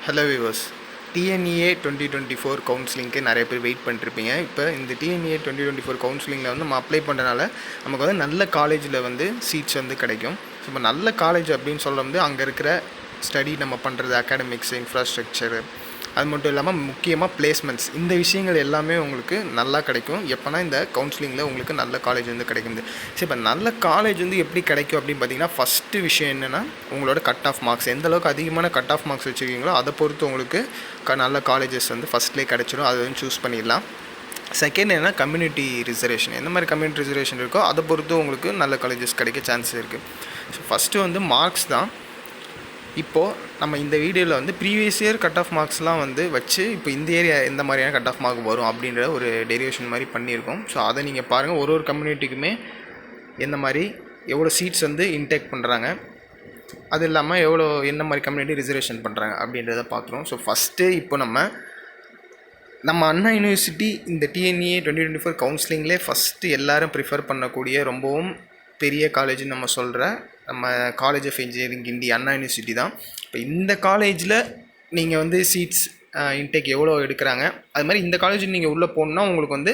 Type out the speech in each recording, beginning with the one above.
Hello viewers. TNEA 2024 கவுன்சிலிங்க்கு நிறைய பேர் wait பண்ணிருப்பீங்க. இப்போ இந்த டிஎன்இஏ 2024 கவுன்சிலிங்கில் வந்து நம்ம அப்ளை பண்ணுறனால நமக்கு வந்து நல்ல காலேஜில் வந்து சீட்ஸ் வந்து கிடைக்கும். ஸோ இப்போ நல்ல காலேஜ் அப்படின்னு சொல்ல வந்து அங்கே இருக்கிற ஸ்டடி நம்ம பண்ணுறது, அகாடமிக்ஸு, இன்ஃப்ராஸ்ட்ரக்சரு, அது மட்டும் இல்லாமல் முக்கியமாக பிளேஸ்மெண்ட்ஸ், இந்த விஷயங்கள் எல்லாமே உங்களுக்கு நல்லா கிடைக்கும். எப்போனா இந்த கவுன்சிலிங்கில் உங்களுக்கு நல்ல காலேஜ் வந்து கிடைக்குது. சரி, இப்போ நல்ல காலேஜ் வந்து எப்படி கிடைக்கும் அப்படின்னு பார்த்தீங்கன்னா, ஃபஸ்ட்டு விஷயம் என்னென்னா உங்களோட கட் ஆஃப் மார்க்ஸ். எந்த அளவுக்கு அதிகமான கட் ஆஃப் மார்க்ஸ் வச்சுருக்கீங்களோ அதை பொறுத்து உங்களுக்கு நல்ல காலேஜஸ் வந்து ஃபஸ்ட்லேயே கிடச்சிடும். அதை வந்து சூஸ் பண்ணிடலாம். செகண்ட் என்ன, கம்யூனிட்டி ரிசர்வேஷன். எந்த மாதிரி கம்யூனிட்டி ரிசர்வேஷன் இருக்கோ அதை பொறுத்து உங்களுக்கு நல்ல காலேஜஸ் கிடைக்க சான்ஸ் இருக்குது. ஸோ ஃபஸ்ட்டு வந்து மார்க்ஸ் தான். இப்போது நம்ம இந்த வீடியோவில் வந்து ப்ரீவியஸ் இயர் கட் ஆஃப் மார்க்ஸ்லாம் வந்து வச்சு இப்போ இந்த ஏரியா எந்த மாதிரியான கட் ஆஃப் மார்க் வரும் அப்படின்ற ஒரு டெரிவேஷன் மாதிரி பண்ணியிருக்கோம். ஸோ அதை நீங்கள் பாருங்கள். ஒரு கம்யூனிட்டிக்குமே எந்த மாதிரி எவ்வளோ சீட்ஸ் வந்து இன்டேக் பண்ணுறாங்க, அது இல்லாமல் என்ன மாதிரி கம்யூனிட்டி ரிசர்வேஷன் பண்ணுறாங்க அப்படின்றத பார்க்குறோம். ஸோ ஃபஸ்ட்டு இப்போ நம்ம அண்ணா யூனிவர்சிட்டி இந்த டிஎன்இஏ 2024 கவுன்சிலிங்லேயே ஃபஸ்ட்டு எல்லோரும் ப்ரிஃபர் பண்ணக்கூடிய ரொம்பவும் பெரிய காலேஜ்னு நம்ம சொல்கிற நம்ம college of engineering Guindy Anna university தான். இப்போ இந்த காலேஜில் நீங்கள் வந்து சீட்ஸ் இன்டேக் எவ்வளோ எடுக்கிறாங்க, அது மாதிரி இந்த காலேஜில் நீங்கள் உள்ளே போகணுன்னா உங்களுக்கு வந்து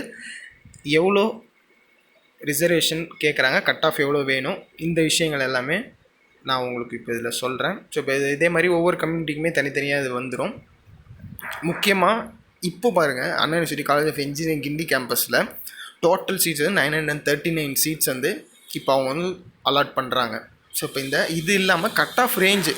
எவ்வளோ ரிசர்வேஷன் கேட்குறாங்க, கட் ஆஃப் எவ்வளோ வேணும், இந்த விஷயங்கள் எல்லாமே நான் உங்களுக்கு இப்போ இதில் சொல்கிறேன். ஸோ இப்போ இதே மாதிரி ஒவ்வொரு கம்யூனிட்டிக்குமே தனித்தனியாக இது வந்துடும். முக்கியமாக இப்போ பாருங்கள், Anna university college of engineering Guindy கேம்பஸில் டோட்டல் சீட்ஸ் வந்து 939 சீட்ஸ் வந்து இப்போ அவங்க வந்து அலாட் பண்ணுறாங்க. ஸோ இப்போ இது இல்லாமல் கட் ஆஃப் ரேஞ்சு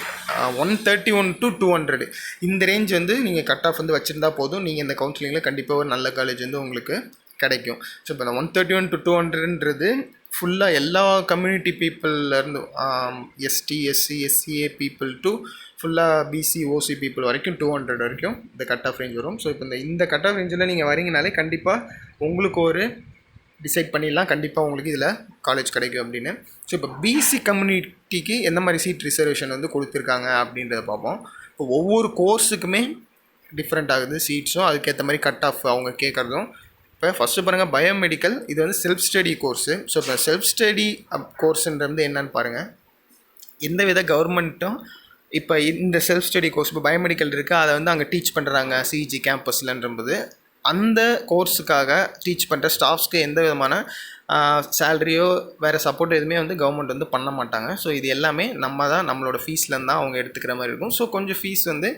131 to 200 இந்த ரேஞ்ச் வந்து நீங்கள் கட் ஆஃப் வந்து வச்சுருந்தா போதும். நீங்கள் இந்த கவுன்சிலிங்கில் கண்டிப்பாக ஒரு நல்ல காலேஜ் வந்து உங்களுக்கு கிடைக்கும். ஸோ இப்போ இந்த 131 to 200ன்றது ஃபுல்லாக எல்லா கம்யூனிட்டி பீப்புள்லேருந்து ST, SC, SCA people to ஃபுல்லாக பிசி, ஓசி பீப்புள் வரைக்கும் 200 வரைக்கும் இந்த கட் ஆஃப் ரேஞ்ச் வரும். ஸோ இப்போ இந்த கட் ஆஃப் ரேஞ்சில் நீங்கள் வரீங்கனாலே கண்டிப்பாக உங்களுக்கு ஒரு டிசைட் பண்ணிடலாம், கண்டிப்பாக உங்களுக்கு இதில் காலேஜ் கிடைக்கும் அப்படின்னு. ஸோ இப்போ பிசி கம்யூனிட்டிக்கு எந்த மாதிரி சீட் ரிசர்வேஷன் வந்து கொடுத்துருக்காங்க அப்படின்றத பார்ப்போம். இப்போ ஒவ்வொரு கோர்ஸுக்குமே டிஃப்ரெண்ட் ஆகுது சீட்ஸும், அதுக்கேற்ற மாதிரி கட் ஆஃப் அவங்க கேட்குறதும். இப்போ ஃபஸ்ட்டு பாருங்கள், பயோமெடிக்கல். இது வந்து செல்ஃப் ஸ்டடி கோர்ஸு. ஸோ இப்போ செல்ஃப் ஸ்டடி கோர்ஸுன்றது என்னென்னு பாருங்கள். எந்த வித கவர்மெண்ட்டும் இப்போ இந்த செல்ஃப் ஸ்டடி கோர்ஸ் இப்போ பயோமெடிக்கல் இருக்குது, அதை வந்து அங்கே டீச் பண்ணுறாங்க சிஜி கேம்பஸ்லன்றது. அந்த கோர்ஸுக்காக டீச் பண்ணுற ஸ்டாஃப்ஸ்க்கு எந்த விதமான சேலரியோ வேறு சப்போர்ட் எதுவுமே வந்து கவர்மெண்ட் வந்து பண்ண மாட்டாங்க. ஸோ இது எல்லாமே நம்ம தான் நம்மளோட ஃபீஸ்லேருந்து தான் அவங்க எடுத்துக்கிற மாதிரி இருக்கும். ஸோ கொஞ்சம் ஃபீஸ் வந்து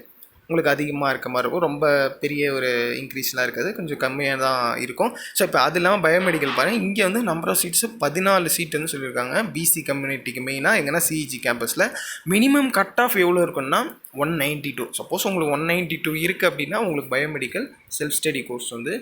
உங்களுக்கு அதிகமாக இருக்க மாதிரி இருக்கும். ரொம்ப பெரிய ஒரு இன்க்ரீஸ்லாம் இருக்காது, கொஞ்சம் கம்மியாக தான் இருக்கும். ஸோ இப்போ அது இல்லாமல் பயோமெடிக்கல் பாருங்கள், இங்கே வந்து நம்பர் ஆஃப் சீட்ஸு 14 சீட்டுன்னு சொல்லியிருக்காங்க பிசி கம்யூனிட்டிக்கு. மெயினாக எங்கன்னா சிஇஜி கேம்பஸில் மினிமம் கட் ஆஃப் எவ்வளோ இருக்குன்னா 192. சப்போஸ் உங்களுக்கு 192 இருக்குது அப்படின்னா உங்களுக்கு பயோமெடிக்கல் செல்ஃப் ஸ்டடி கோர்ஸ் வந்து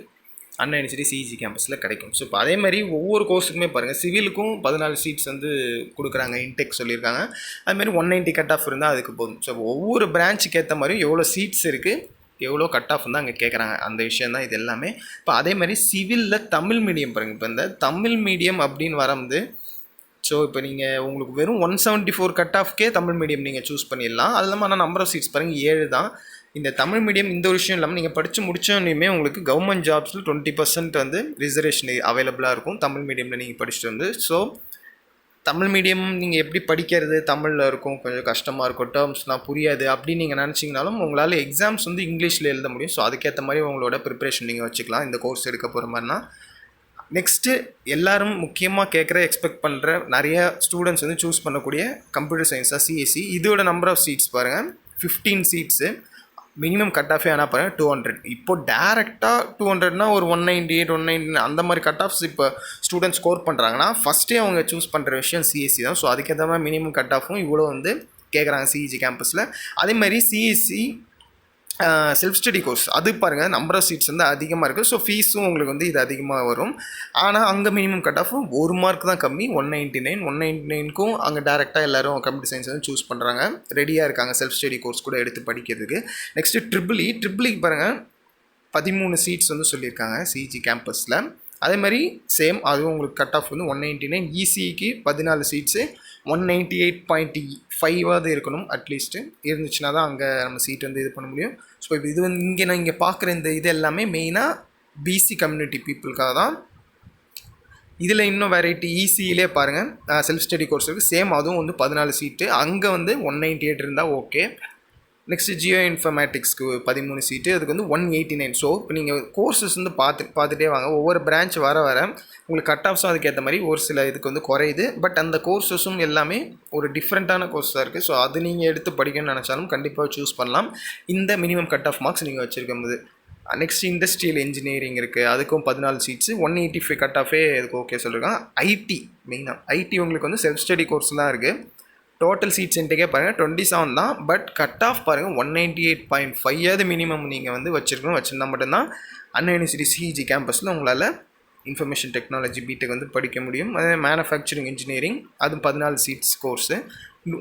அண்ணா யூனிவர்சிட்டி சிஇஜி கேம்பஸில் கிடைக்கும். ஸோ இப்போ அதே மாதிரி ஒவ்வொரு கோர்ஸுக்குமே பாருங்கள், சிவிலுக்கும் 14 சீட்ஸ் வந்து கொடுக்குறாங்க, இன்டெக் சொல்லியிருக்காங்க. அதுமாதிரி 190 கட் ஆஃப் இருந்தால் அதுக்கு போதும். ஸோ ஒவ்வொரு பிரான்ச்சுக்கு ஏற்ற மாதிரி எவ்வளோ சீட்ஸ் இருக்குது, எவ்வளோ கட் ஆஃப் வந்து அங்கே கேட்குறாங்க, அந்த விஷயம் தான் இது எல்லாமே. இப்போ அதே மாதிரி சிவிலில் தமிழ் மீடியம் பாருங்கள். இப்போ இந்த தமிழ் மீடியம் அப்படின்னு வரும்போது ஸோ இப்போ நீங்கள் உங்களுக்கு வெறும் 174 கட் ஆஃப்கே தமிழ் மீடியம் நீங்கள் சூஸ் பண்ணிடலாம். அது இல்லாமல் ஆனால் நம்பர் ஆஃப் சீட்ஸ் பாருங்கள் 7 தான். இந்த தமிழ் மீடியம் இந்த ஒரு விஷயம் இல்லாமல் நீங்கள் படித்து முடித்தோன்னையுமே உங்களுக்கு கவர்மெண்ட் ஜாப்ஸில் 20% வந்து ரிசர்வேஷன் அவைலபிளாக இருக்கும் தமிழ் மீடியமில் நீங்கள் படிச்சுட்டு வந்து. ஸோ தமிழ் மீடியம் நீங்கள் எப்படி படிக்கிறது, தமிழில் இருக்கும், கொஞ்சம் கஷ்டமாக இருக்கும், டேர்ம்ஸ்லாம் புரியாது அப்படின்னு நீங்கள் நினச்சிங்கனாலும் உங்களால் எக்ஸாம்ஸ் வந்து இங்கிலீஷில் எழுத முடியும். ஸோ அதுக்கேற்ற மாதிரி உங்களோட ப்ரிப்ரேஷன் நீங்கள் வச்சுக்கலாம் இந்த கோர்ஸ் எடுக்க போகிற மாதிரினா. நெக்ஸ்ட்டு எல்லோரும் முக்கியமாக எக்ஸ்பெக்ட் பண்ணுற நிறைய ஸ்டூடெண்ட்ஸ் வந்து சூஸ் பண்ணக்கூடிய கம்ப்யூட்டர் சயின்ஸாக சிஎஸ்சி. இதோட நம்பர் ஆஃப் சீட்ஸ் பாருங்கள், 15 சீட்ஸு. மினிமம் கட் ஆஃபே ஆனால் பாருங்கள் 200. இப்போது டேரெக்டாக 200னா ஒரு 198, 190 அந்த மாதிரி கட் ஆஃப்ஸ் இப்போ ஸ்டூடெண்ட்ஸ் ஸ்கோர் பண்ணுறாங்கன்னா ஃபஸ்ட்டே அவங்க சூஸ் பண்ணுற விஷயம் சிஎஸ்சி தான். ஸோ அதுக்கேற்ற மாதிரி மினிமம் கட் ஆஃபும் இவ்வளோ வந்து கேட்குறாங்க சிஇஜி கேம்பஸில். அதேமாதிரி சிஎஸ்சி செல்ஃப் ஸ்டடி கோர்ஸ் அது பாருங்கள், நம்பர் ஆஃப் சீட்ஸ் வந்து அதிகமாக இருக்குது. ஸோ ஃபீஸும் உங்களுக்கு வந்து இது அதிகமாக வரும். ஆனால் அங்கே மினிமம் கட் ஆஃப் 1 மார்க் தான் கம்மி, 199க்கும் அங்கே டேரெக்டாக எல்லோரும் கம்ப்யூட்டர் சயின்ஸ் வந்து சூஸ் பண்ணுறாங்க, ரெடியாக இருக்காங்க செல்ஃப் ஸ்டடி கோர்ஸ் கூட எடுத்து படிக்கிறதுக்கு. நெக்ஸ்ட்டு ட்ரிபிள்இக்கு பாருங்கள் 13 சீட்ஸ் வந்து சொல்லியிருக்காங்க சிஜி கேம்பஸில். அதே மாதிரி சேம் அதுவும் உங்களுக்கு கட் ஆஃப் வந்து 199. இசிக்கு 14 சீட்ஸு 198.5 இருக்கணும் அட்லீஸ்ட்டு, இருந்துச்சுன்னா தான் அங்கே நம்ம சீட் வந்து இது பண்ண முடியும். ஸோ இப்போ இது வந்து இங்கே பார்க்குற இது எல்லாமே மெயினாக பிசி கம்யூனிட்டி பீப்புளுக்காக தான். இதில் இன்னும் வெரைட்டி இசியிலே பாருங்கள் செல்ஃப் ஸ்டடி கோர்ஸ் இருக்குது, சேம் அதுவும் வந்து 14 சீட்டு. அங்கே வந்து 198 இருந்தால் ஓகே. நெக்ஸ்ட்டு ஜியோ இன்ஃபர்மேட்டிக்ஸ்க்கு 13 சீட்டு, அதுக்கு வந்து 189. ஸோ இப்போ நீங்கள் கோர்சஸ் வந்து பார்த்துட்டே வாங்க. ஒவ்வொரு பிரான்ச் வர உங்களுக்கு கட் ஆஃப்ஸும் அதுக்கேற்ற மாதிரி ஒரு சில இதுக்கு வந்து குறையுது. பட் அந்த கோர்சஸும் எல்லாமே ஒரு டிஃப்ரெண்ட்டான கோர்ஸாக இருக்குது. ஸோ அது நீங்கள் எடுத்து படிக்கணும்னு நினச்சாலும் கண்டிப்பாக சூஸ் பண்ணலாம், இந்த மினிமம் கட் ஆஃப் மார்க்ஸ் நீங்கள் வச்சுருக்கும் போது. நெக்ஸ்ட் இண்டஸ்ட்ரியல் இன்ஜினியரிங் இருக்குது, அதுக்கும் 14 சீட்ஸு, 185 கட் ஆஃபே அதுக்கு ஓகே சொல்லியிருக்காங்க. ஐடி மெயினாக ஐடி உங்களுக்கு வந்து செல்ஃப் ஸ்டடி கோர்ஸ்லாம் இருக்குது. டோட்டல் சீட்ஸ் இன்டேக்கே பாருங்கள் 27 தான். பட் கட் ஆஃப் பாருங்கள் 198.5 மினிமம் நீங்கள் வந்து வச்சுருந்தா மட்டும்தான் அண்ணா யூனிவர்சிட்டி சிஇஜி கேம்பஸில் உங்களால் இன்ஃபர்மேஷன் டெக்னாலஜி பிடெக் வந்து படிக்க முடியும். அதே மேனுஃபேக்சரிங் இன்ஜினியரிங் அது 14 சீட்ஸ் கோர்ஸு,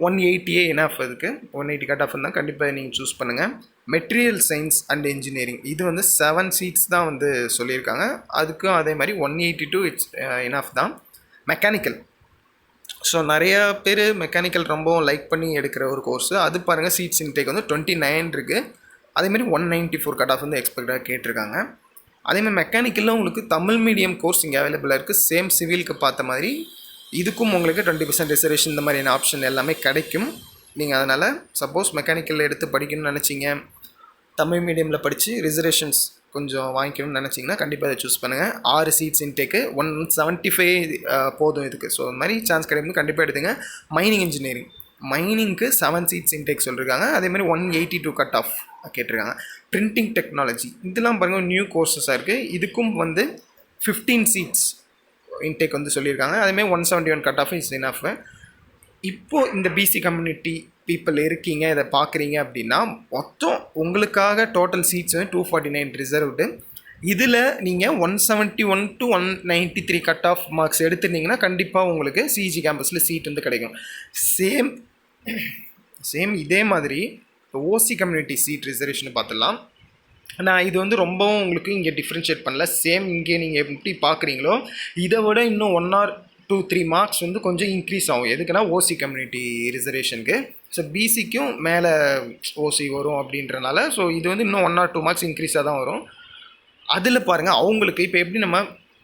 180 என்எஃப் அதுக்கு 180 கட் ஆஃப் இருந்தால் கண்டிப்பாக நீங்கள் சூஸ் பண்ணுங்கள். மெட்டீரியல் சயின்ஸ் அண்ட் இன்ஜினியரிங் இது வந்து 7 சீட்ஸ் தான் வந்து சொல்லியிருக்காங்க. அதுக்கும் அதே மாதிரி 182 இட்ஸ் என்எஃப் தான். மெக்கானிக்கல், ஸோ நிறையா பேர் மெக்கானிக்கல் ரொம்பவும் லைக் பண்ணி எடுக்கிற ஒரு கோர்ஸு, அது பாருங்கள் சீட்ஸ் இன்டேக் வந்து 29 இருக்குது. அதேமாதிரி 194 கட் ஆஃப் வந்து எக்ஸ்பெக்டாக கேட்டிருக்காங்க. அதேமாதிரி மெக்கானிக்கலில் உங்களுக்கு தமிழ் மீடியம் கோர்ஸ் இங்கே அவைலபிளாக இருக்குது. சேம் சிவிலுக்கு பார்த்த மாதிரி இதுக்கும் உங்களுக்கு 20% ரிசர்வேஷன் இந்த மாதிரியான ஆப்ஷன் எல்லாமே கிடைக்கும். நீங்கள் அதனால் சப்போஸ் மெக்கானிக்கல் எடுத்து படிக்கணும்னு நினச்சிங்க, தமிழ் மீடியமில் படித்து ரிசர்வேஷன்ஸ் கொஞ்சம் வாங்கிக்கணும்னு நினச்சிங்கன்னா கண்டிப்பாக அதை சூஸ் பண்ணுங்கள். 6 சீட்ஸ் இன்டேக்கு 175 போதும் இதுக்கு. ஸோ அது மாதிரி சான்ஸ் கிடைக்கும், கண்டிப்பாக எடுத்துங்க. மைனிங் இன்ஜினியரிங், மைனிங்க்கு 7 சீட்ஸ் இன்டேக் சொல்லியிருக்காங்க. அதேமாதிரி 182 கட் ஆஃப் கேட்டிருக்காங்க. பிரிண்டிங் டெக்னாலஜி இதெல்லாம் பாருங்கள் நியூ கோர்சஸாக இருக்குது. இதுக்கும் வந்து 15 சீட்ஸ் இன்டேக் வந்து சொல்லியிருக்காங்க. அதேமாதிரி 171 கட் ஆஃப் இஸ் இனஃப். இப்போது இந்த பிசி கம்யூனிட்டி பீப்புள் இருக்கீங்க, இதை பார்க்குறீங்க அப்படின்னா மொத்தம் உங்களுக்காக டோட்டல் சீட்ஸ் வந்து 249 ரிசர்வ்டு. இதில் நீங்கள் 171 to 193 கட் ஆஃப் மார்க்ஸ் எடுத்துருந்தீங்கன்னா கண்டிப்பாக உங்களுக்கு சிஜி கேம்பஸில் சீட் வந்து கிடைக்கும். சேம் இதே மாதிரி இப்போ ஓசி கம்யூனிட்டி சீட் ரிசர்வேஷன் பார்த்துடலாம். நான் இது வந்து ரொம்பவும் உங்களுக்கு இங்கே டிஃப்ரென்ஷியேட் பண்ணல. சேம் இங்கே நீங்கள் எப்படி பார்க்குறீங்களோ இதை விட இன்னும் 1 or 2-3 மார்க்ஸ் வந்து கொஞ்சம் இன்க்ரீஸ் ஆகும். எதுக்குன்னா ஓசி கம்யூனிட்டி ரிசர்வேஷனுக்கு. ஸோ பிசிக்கும் மேலே ஓசி வரும் அப்படின்றனால ஸோ இது வந்து இன்னும் 1 or 2 மார்க்ஸ் இன்க்ரீஸாக தான் வரும். அதில் பாருங்கள் அவங்களுக்கு இப்போ எப்படி நம்ம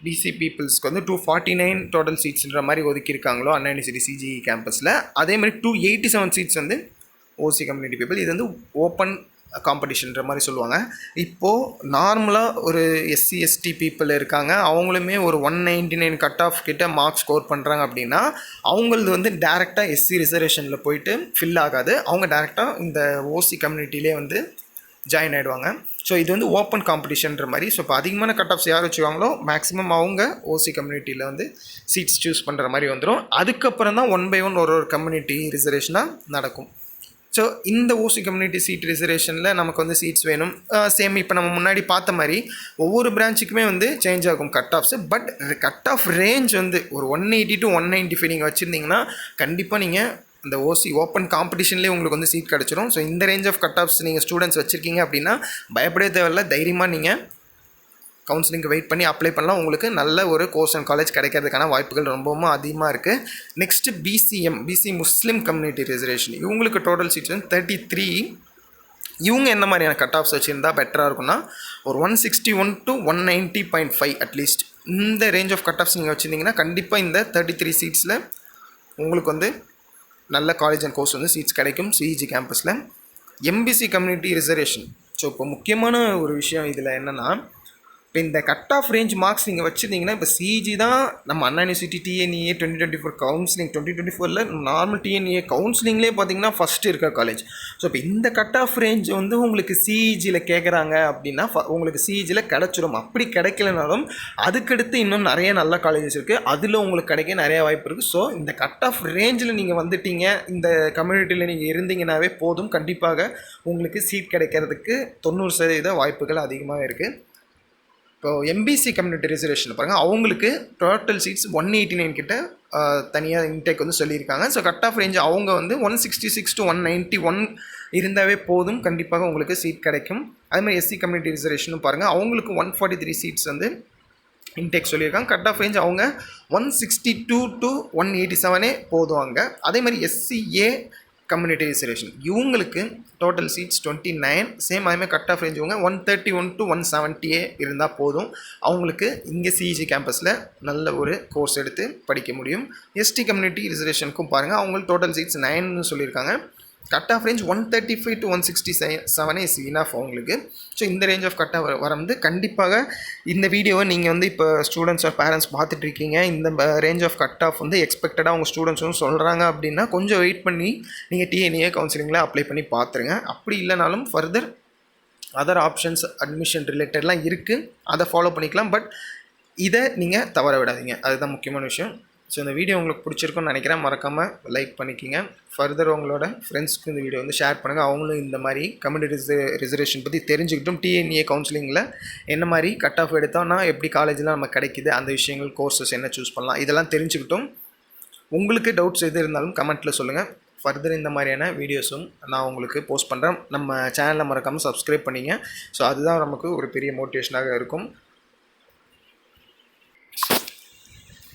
பிசி பீப்புள்ஸ்க்கு வந்து 249 டோட்டல் சீட்ஸ்ன்ற மாதிரி ஒதுக்கியிருக்காங்களோ அண்ணா யூனிவர்சிட்டி சிஜி கேம்பஸில், அதேமாதிரி 287 சீட்ஸ் வந்து ஓசி கம்யூனிட்டி பீப்புள். இது வந்து ஓப்பன் காம்படிஷன்ற மாதிரி சொல்லுவாங்க. இப்போது நார்மலாக ஒரு எஸ்சி எஸ்டி பீப்புள் இருக்காங்க, அவங்களுமே ஒரு 199 கட் ஆஃப் கிட்ட மார்க்ஸ் ஸ்கோர் பண்ணுறாங்க அப்படின்னா அவங்களது வந்து டேரெக்டாக எஸ்சி ரிசர்வேஷனில் போயிட்டு ஃபில் ஆகாது. அவங்க டேரெக்டாக இந்த ஓசி கம்யூனிட்டிலே வந்து ஜாயின் ஆகிடுவாங்க. ஸோ இது வந்து ஓப்பன் காம்படிஷன்ற மாதிரி. ஸோ இப்போ அதிகமான கட் ஆஃப்ஸ் யார் வச்சுருவாங்களோ மேக்ஸிமம் அவங்க ஓசி கம்யூனிட்டியில் வந்து சீட்ஸ் சூஸ் பண்ணுற மாதிரி வந்துடும். அதுக்கப்புறம் தான் 1 by 1 ஒரு கம்யூனிட்டி ரிசர்வேஷனாக நடக்கும். ஸோ இந்த ஓசி கம்யூனிட்டி சீட் ரிசர்வேஷனில் நமக்கு வந்து சீட்ஸ் வேணும். சேம் இப்போ நம்ம முன்னாடி பார்த்த மாதிரி ஒவ்வொரு பிரான்ச்சுக்குமே வந்து சேஞ்ச் ஆகும் cut offs. But cut off range வந்து ஒரு 180 to 195 நீங்கள் வச்சுருந்தீங்கன்னா கண்டிப்பாக நீங்கள் அந்த ஓசி ஓப்பன் காம்படிஷன்லேயே உங்களுக்கு வந்து சீட் கிடச்சிரும். ஸோ இந்த ரேஞ்ச் ஆஃப் கட் ஆஃப்ஸ் நீங்கள் ஸ்டூடெண்ட்ஸ் வச்சுருக்கீங்க அப்படின்னா பயப்படவே தேவையில்ல, தைரியமாக நீங்கள் கவுன்சிலிங்க்கு வெயிட் பண்ணி அப்ளை பண்ணலாம். உங்களுக்கு நல்ல ஒரு கோர்ஸ் அண்ட் காலேஜ் கிடைக்கிறதுக்கான வாய்ப்புகள் ரொம்பவும் அதிகமாக இருக்குது. Next BCM, BC Muslim community reservation, இவங்களுக்கு டோட்டல் சீட்ஸ் வந்து 33. இவங்க என்ன மாதிரியான கட் ஆஃப்ஸ் வச்சுருந்தா பெட்டராக இருக்குன்னா ஒரு 161 to 190.5 அட்லீஸ்ட் இந்த ரேஞ்ச் ஆஃப் கட் ஆஃப்ஸ் நீங்கள் வச்சுருந்தீங்கன்னா கண்டிப்பாக இந்த 33 சீட்ஸில் உங்களுக்கு வந்து நல்ல காலேஜ் அண்ட் கோர்ஸ் வந்து சீட்ஸ் கிடைக்கும் சிஇஜி கேம்பஸில். எம்பிசி கம்யூனிட்டி ரிசர்வேஷன், ஸோ இப்போ முக்கியமான ஒரு விஷயம் இதில் என்னென்னா, இப்போ இந்த கட் ஆஃப் ரேஞ்ச் மார்க்ஸ் நீங்கள் வச்சுருந்தீங்கன்னா இப்போ சிஜி தான் நம்ம Anna university TNEA 2024 counselling 2024 normal TNEA கவுன்சிலிங்லேயே பார்த்தீங்கன்னா ஃபஸ்ட்டு இருக்க காலேஜ். ஸோ இப்போ இந்த கட் ஆஃப் ரேஞ்ச் வந்து உங்களுக்கு சிஇஜியில் கேட்குறாங்க அப்படின்னா உங்களுக்கு சிஇஜியில் கிடச்சிரும். அப்படி கிடைக்கலனாலும் அதுக்கடுத்து இன்னும் நிறைய நல்ல காலேஜஸ் இருக்குது, அதில் உங்களுக்கு கிடைக்க நிறைய வாய்ப்பு இருக்குது. ஸோ இந்த கட் ஆஃப் ரேஞ்சில் நீங்கள் வந்துட்டீங்க, இந்த கம்யூனிட்டியில் நீங்கள் இருந்தீங்கன்னாவே போதும், கண்டிப்பாக உங்களுக்கு சீட் கிடைக்கிறதுக்கு 90% வாய்ப்புகள் அதிகமாக இருக்குது. இப்போ எம்பிசி கம்யூனிட்டி ரிசர்வேஷன் பாருங்கள், அவங்களுக்கு டோட்டல் சீட்ஸ் 189 கிட்ட தனியாக இன்டேக் வந்து சொல்லியிருக்காங்க. ஸோ கட் ஆஃப் ரேஞ்ச் அவங்க வந்து 166 to 191 இருந்தாவே போதும், கண்டிப்பாக உங்களுக்கு சீட் கிடைக்கும். அதேமாதிரி எஸ்சி கம்யூனிட்டி ரிசர்வேஷனும் பாருங்கள், அவங்களுக்கு 143 சீட்ஸ் வந்து இன்டேக் சொல்லியிருக்காங்க. கட் ஆஃப் ரேஞ்ச் அவங்க 162 to 187 போதும் அங்கே. அதேமாதிரி எஸ்சிஏ கம்யூனிட்டி ரிசர்வேஷன் இவங்களுக்கு டோட்டல் சீட்ஸ் 29. சேம் அதேமாதிரி கட் ஆஃப் ரேஞ்ச் இவங்க 131 to 170 இருந்தால் போதும், அவங்களுக்கு இங்கே சிஇஜி கேம்பஸில் நல்ல ஒரு கோர்ஸ் எடுத்து படிக்க முடியும். எஸ்டி கம்யூனிட்டி ரிசர்வேஷனுக்கும் பாருங்கள், அவங்களுக்கு டோட்டல் சீட்ஸ் 9ன்னு சொல்லியிருக்காங்க. Cut off range 135 to 167 is enough உங்களுக்கு. ஸோ இந்த ரேஞ்ச் ஆஃப் கட் ஆஃப் வந்து கண்டிப்பாக இந்த வீடியோவை நீங்கள் வந்து இப்போ ஸ்டூடெண்ட்ஸ் ஆர் பேரண்ட்ஸ் பார்த்துட்ருக்கீங்க, இந்த ரேஞ்ச் ஆஃப் கட் ஆஃப் வந்து எக்ஸ்பெக்டடாக அவங்க ஸ்டூடெண்ட்ஸும் சொல்கிறாங்க அப்படின்னா கொஞ்சம் வெயிட் பண்ணி நீங்கள் டிஎன்ஏ கவுன்சிலிங்கில் அப்ளை பண்ணி பார்த்துருங்க. அப்படி இல்லைனாலும் ஃபர்தர் அதர் ஆப்ஷன்ஸ் அட்மிஷன் ரிலேட்டட்லாம் இருக்குது, அதை ஃபாலோ பண்ணிக்கலாம். பட் இதை நீங்கள் தவற விடாதீங்க, அதுதான் முக்கியமான விஷயம். ஸோ இந்த வீடியோ உங்களுக்கு பிடிச்சிருக்குன்னு நினைக்கிறேன். மறக்காமல் லைக் பண்ணிக்கிங்க. ஃபர்தர் உங்களோட ஃப்ரெண்ட்ஸ்க்கு இந்த வீடியோ வந்து ஷேர் பண்ணுங்கள். அவங்களும் இந்த மாதிரி கம்யூனிட்டி ரிசர்வேஷன் பற்றி தெரிஞ்சுக்கிட்டும் டிஎன்ஏ கவுன்சிலிங்கில் என்ன மாதிரி கட் ஆஃப் எடுத்தோம்னா எப்படி காலேஜெலாம் நம்ம கிடைக்கிது, அந்த விஷயங்கள் கோர்சஸ் என்ன சூஸ் பண்ணலாம், இதெல்லாம் தெரிஞ்சுக்கிட்டும். உங்களுக்கு டவுட்ஸ் எது இருந்தாலும் கமெண்ட்டில் சொல்லுங்கள். ஃபர்தர் இந்த மாதிரியான வீடியோஸும் நான் உங்களுக்கு போஸ்ட் பண்ணுறேன். நம்ம சேனலை மறக்காமல் சப்ஸ்கிரைப் பண்ணிங்க. ஸோ அதுதான் நமக்கு ஒரு பெரிய மோட்டிவேஷனாக இருக்கும்.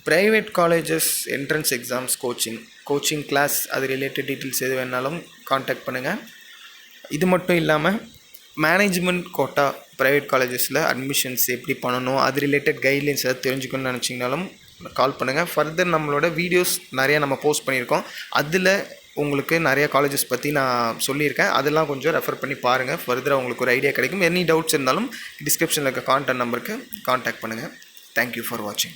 Private colleges entrance exams coaching class அது ரிலேட்டட் டீட்டெயில்ஸ் எது வேணாலும் காண்டாக்ட் பண்ணுங்கள். இது மட்டும் இல்லாமல் மேனேஜ்மெண்ட் கோட்டா ப்ரைவேட் காலேஜஸில் அட்மிஷன்ஸ் எப்படி பண்ணணும், அது ரிலேட்டட் கைட்லைன்ஸ் எதாவது தெரிஞ்சுக்கணும்னு நினச்சிங்கனாலும் கால் பண்ணுங்கள். ஃபர்தர் நம்மளோட வீடியோஸ் நிறையா நம்ம போஸ்ட் பண்ணியிருக்கோம். அதில் உங்களுக்கு நிறைய காலேஜஸ் பற்றி நான் சொல்லியிருக்கேன், அதெல்லாம் கொஞ்சம் ரெஃபர் பண்ணி பாருங்கள். ஃபர்தராக உங்களுக்கு ஒரு ஐடியா கிடைக்கும். எனி டவுட்ஸ் இருந்தாலும் டிஸ்கிரிப்ஷனில் இருக்க கான்டாக்ட் நம்பருக்கு காண்டாக்ட் பண்ணுங்கள். தேங்க்யூ ஃபார் வாட்சிங்.